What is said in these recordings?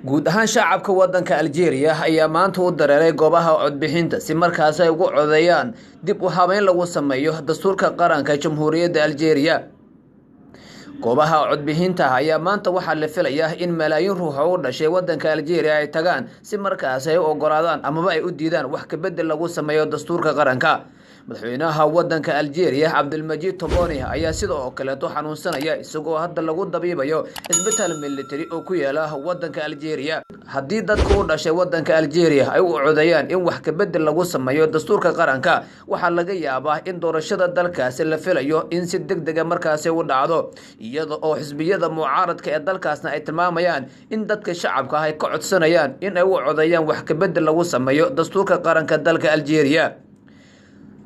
guud ahaan shacabka wadanka Algeria ayaa maanta u dareeray goobaha codbixinta si markaas ay ugu codeeyaan dib u habeyn lagu sameeyo dastuurka qaranka Jamhuuriyadda Algeria. goobaha codbixinta ayaa maanta waxaa la filayaa in malaayiin ruux oo u dhashay wadanka Algeria ay tagaan si markaas ay u ogolaadaan ama ay u diidaan wax ka bedel lagu sameeyo dastuurka qaranka. madaxweynaha wadanka Algeria Abdelmadjid Tebboune ayaa sidoo kale xanuunsanaya isagoo hadda lagu dabiibayo isbitaal military oo ku yaala wadanka Algeria. haddii dadku u dhashay wadanka Algeria ay u codeeyaan in wax ka bedel lagu sameeyo dastuurka qaranka, waxaa laga yaabaa in doorashada dalkaasi la filayo in si degdeg ah markaas u dhacdo, iyada oo xisbiyada mucaaradka ee dalkaasna ay tilmaamayaan in dadka shacabka ay ka codsanayaan in ay u codeeyaan wax ka bedel lagu sameeyo dastuurka qaranka dalka Algeria.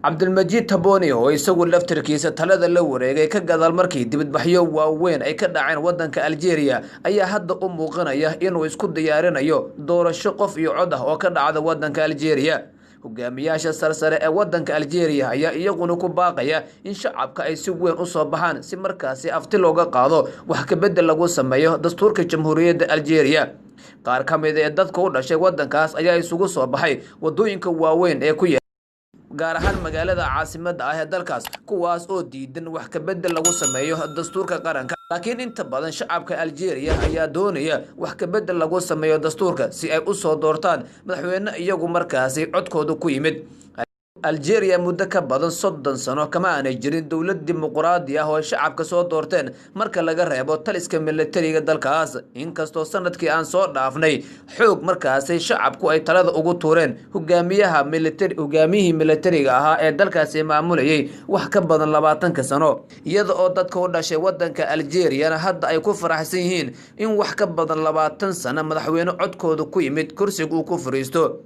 Abdelmadjid Tebboune oo isagu laftirkiisa talada la wareegay ka gadaal markii dibadbaxyo waaweyn ay ka dhaceen wadanka Algeria ayaa hadda u muuqanaya inuu isku diyaarinayo doorasho qof iyo cod ah oo ka dhacda wadanka Algeria. hogaamiyaasha sarsare ee wadanka Algeria ayaa iyaguna ku baaqaya in shacabka ay si weyn u soo baxaan si markaasi afti looga qaado wax ka bedel lagu sameeyo dastuurka Jamhuuriyadda Algeria. qaar ka mid ah dadka u dhashay wadankaas ayaa isugu soo baxay wadooyinka waaweyn ee ku gaar ahaan magaalada caasimadda ah ee dalkaas, kuwaas oo diidan wax ka bedel lagu sameeyo dastuurka qaranka. laakiin inta badan shacabka Algeria ayaa doonaya wax ka bedel lagu sameeyo dastuurka si ay u soo doortaan madaxweyne iyagu markaasi codkooda ku yimid. Algeria muddo ka badan 30 sano kama aanay jirin dawlad dimuqraadi ah oo shacabka soo doorteen marka laga reebo taliska militariga dalkaas, inkastoo sanadkii aan soo dhaafnay xoog markaasi shacabku ay talada ugu tuureen hogaamiyihii militariga ahaa ee dalkaasi maamulayay wax ka badan 20 sano, iyada oo dadka u dhashay wadanka Algeria hadda ay ku faraxsan yihiin in wax ka badan 20 sano madaxweyne codkooda ku yimid kursiga uu ku fariisto.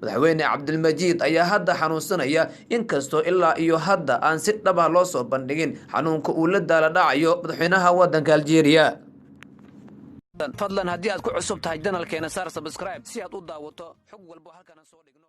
madaxweyne Abdelmadjid ayaa hadda xanuunsanaya, inkastoo ilaa iyo hadda aan si dhab ah loo soo bandhigin xanuunka uu la daala dhacayo madaxweynaha wadanka Algeria. fadlan haddii aad ku cusub tahay channelkeena saar subscribe si aad u daawato xog walba halkan soo dhigno.